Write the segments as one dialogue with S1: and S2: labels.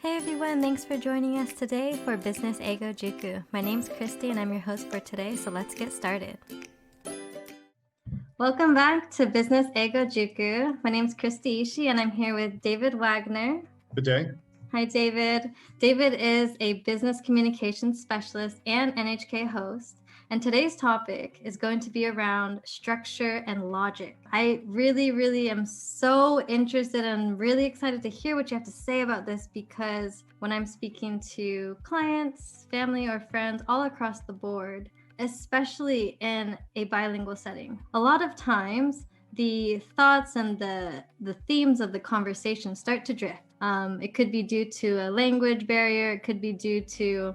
S1: Hey everyone, thanks for joining us today for Business Ego Juku. My name's Christy and I'm your host for today, so let's get started. Welcome back to Business Ego Juku. My name's Christy Ishii and I'm here with David Wagner.
S2: Good day.
S1: Hi, David. David is a business communications specialist and NHK host. And today's topic is going to be around structure and logic. I really am so interested and really excited to hear what you have to say about this, because when I'm speaking to clients, family, or friends all across the board, especially in a bilingual setting, a lot of times the thoughts and the themes of the conversation start to drift. It could be due to a language barrier. It could be due to,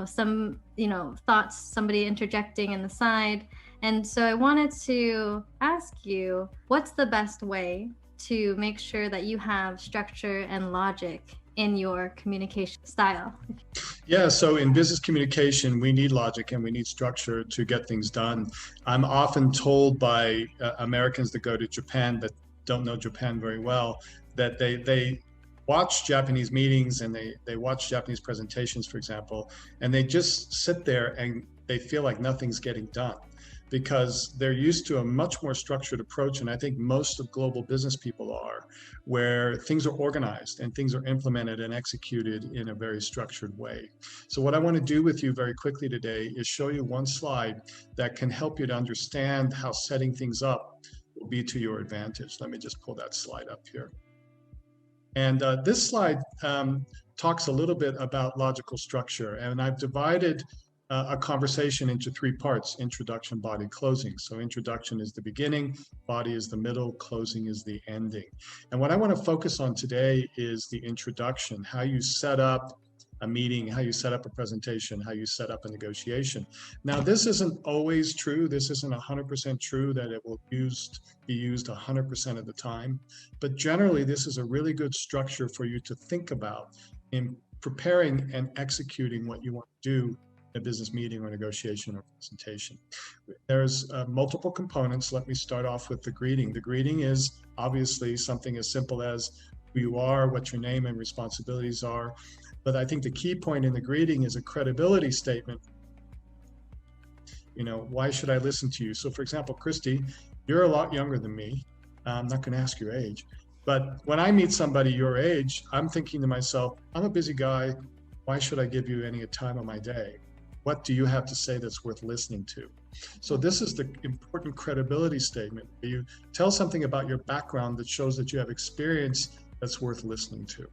S1: some, thoughts, somebody interjecting in the side. And so I wanted to ask you, what's the best way to make sure that you have structure and logic in your communication style?
S2: Yeah, so in business communication, we need logic and we need structure to get things done. I'm often told by Americans that go to Japan that don't know Japan very well, that they watch Japanese meetings and they watch Japanese presentations, for example, and they just sit there and they feel like nothing's getting done, because they're used to a much more structured approach. And I think most of global business people are, where things are organized and things are implemented and executed in a very structured way. So what I want to do with you very quickly today is show you one slide that can help you to understand how setting things up will be to your advantage. Let me just pull that slide up here. And this slide talks a little bit about logical structure. And I've divided a conversation into three parts: introduction, body, closing. So introduction is the beginning, body is the middle, closing is the ending. And what I want to focus on today is the introduction, how you set up a meeting, how you set up a presentation, how you set up a negotiation. Now, this isn't always true. This isn't 100% true that it will be used 100% of the time. But generally, this is a really good structure for you to think about in preparing and executing what you want to do in a business meeting or negotiation or presentation. There's multiple components. Let me start off with the greeting. The greeting is obviously something as simple as who you are, what your name and responsibilities are. But I think the key point in the greeting is a credibility statement. Why should I listen to you? So for example, Christy, you're a lot younger than me. I'm not going to ask your age. But when I meet somebody your age, I'm thinking to myself, I'm a busy guy. Why should I give you any time of my day? What do you have to say that's worth listening to? So this is the important credibility statement. You tell something about your background that shows that you have experience that's worth listening to.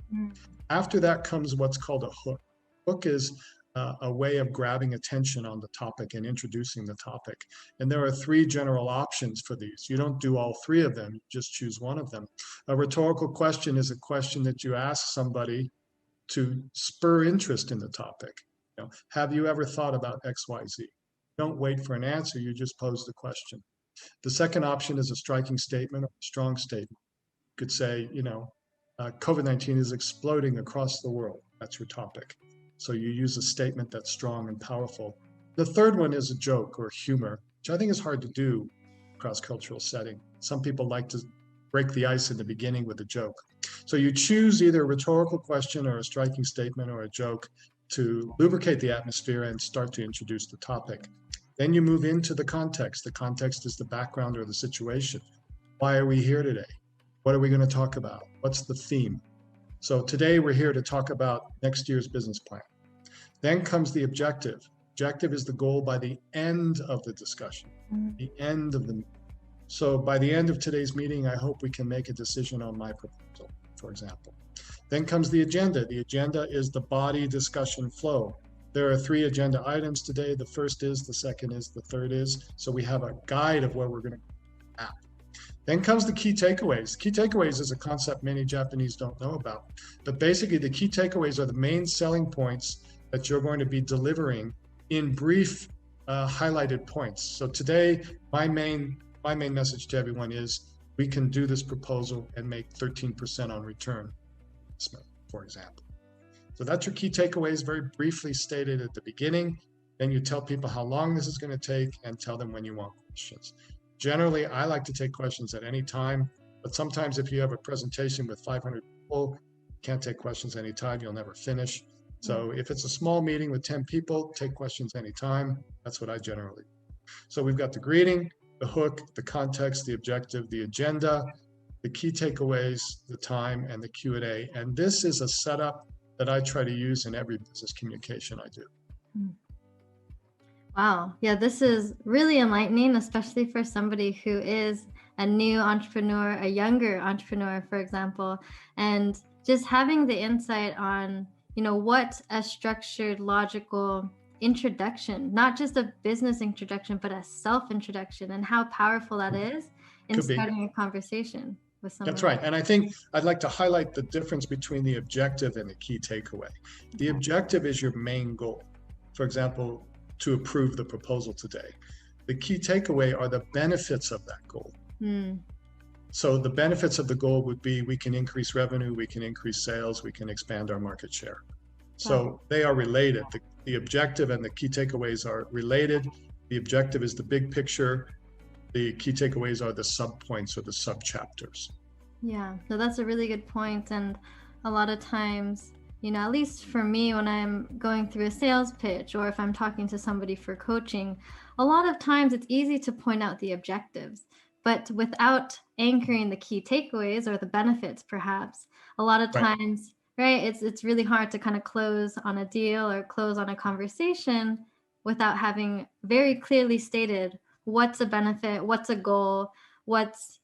S2: After that comes what's called a hook. Hook is a way of grabbing attention on the topic and introducing the topic. And there are three general options for these. You don't do all three of them, you just choose one of them. A rhetorical question is a question that you ask somebody to spur interest in the topic. Have you ever thought about XYZ? Don't wait for an answer, you just pose the question. The second option is a striking statement or a strong statement. You could say, COVID-19 is exploding across the world. That's your topic. So you use a statement that's strong and powerful. The third one is a joke or humor, which I think is hard to do cross-cultural setting. Some people like to break the ice in the beginning with a joke. So you choose either a rhetorical question or a striking statement or a joke to lubricate the atmosphere and start to introduce the topic. Then you move into the context. The context is the background or the situation. Why are we here today? What are we going to talk about? What's the theme? So today we're here to talk about next year's business plan. Then comes the objective. Objective is the goal by the end of the discussion, the end of the meeting. So by the end of today's meeting, I hope we can make a decision on my proposal, for example. Then comes the agenda. The agenda is the body discussion flow. There are three agenda items today. The first is, the second is, the third is. So we have a guide of where we're going to go at. Then comes the key takeaways. Key takeaways is a concept many Japanese don't know about. But basically, the key takeaways are the main selling points that you're going to be delivering in brief, highlighted points. So today, my main message to everyone is, we can do this proposal and make 13% on return, for example. So that's your key takeaways, very briefly stated at the beginning. Then you tell people how long this is going to take and tell them when you want questions. Generally, I like to take questions at any time, but sometimes if you have a presentation with 500 people, Can't take questions anytime, you'll never finish. So if it's a small meeting with 10 people, take questions anytime. That's what I generally do. So we've got the greeting, the hook, the context, the objective, the agenda, the key takeaways, the time, and the Q&A. And this is a setup that I try to use in every business communication I do.
S1: Wow. Yeah, this is really enlightening, especially for somebody who is a new entrepreneur, a younger entrepreneur, for example, and just having the insight on, what a structured, logical introduction, not just a business introduction, but a self-introduction, and how powerful that is in starting a conversation with somebody.
S2: That's right. And I think I'd like to highlight the difference between the objective and the key takeaway. The objective is your main goal. For example, to approve the proposal today. The key takeaway are the benefits of that goal. So the benefits of the goal would be we can increase revenue, we can increase sales, we can expand our market share. So they are related. The objective and the key takeaways are related. The objective is the big picture. The key takeaways are the sub-points or the sub-chapters.
S1: Yeah, so that's a really good point. And a lot of times, at least for me, when I'm going through a sales pitch or if I'm talking to somebody for coaching, a lot of times it's easy to point out the objectives, but without anchoring the key takeaways or the benefits, perhaps, a lot of times, right, it's really hard to kind of close on a deal or close on a conversation without having very clearly stated what's a benefit, what's a goal, what's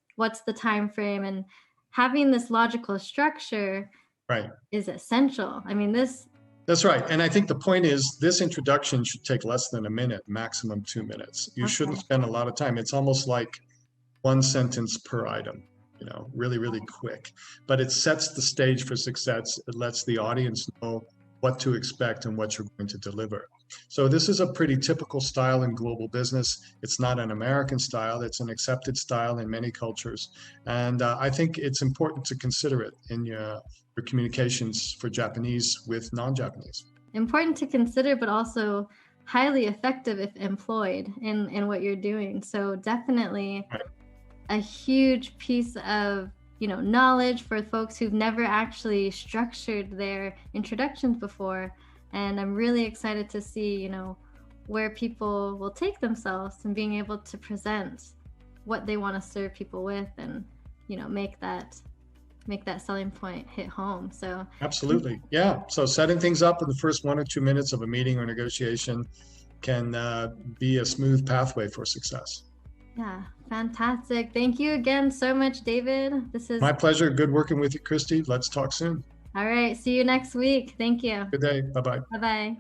S1: the time frame, and having this logical structure is essential. I mean,
S2: That's right. And I think the point is this introduction should take less than a minute, maximum 2 minutes. You shouldn't spend a lot of time. It's almost like one sentence per item, really, really quick. But it sets the stage for success. It lets the audience know what to expect and what you're going to deliver. So this is a pretty typical style in global business. It's not an American style. It's an accepted style in many cultures. And I think it's important to consider it in your communications for Japanese with non-Japanese.
S1: Important to consider, but also highly effective if employed in what you're doing. So definitely a huge piece of knowledge for folks who've never actually structured their introductions before. And I'm really excited to see, where people will take themselves and being able to present what they want to serve people with and, make that selling point hit home. So
S2: absolutely. Yeah. So setting things up in the first 1 or 2 minutes of a meeting or negotiation can be a smooth pathway for success.
S1: Yeah. Fantastic. Thank you again so much, David. This is
S2: my pleasure. Good working with you, Christy. Let's talk soon.
S1: All right. See you next week. Thank you.
S2: Good day. Bye-bye.
S1: Bye-bye.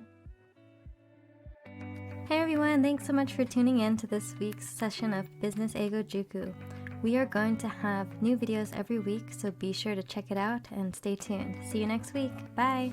S1: Hey everyone. Thanks so much for tuning in to this week's session of Business Ego Juku. We are going to have new videos every week, so be sure to check it out and stay tuned. See you next week. Bye.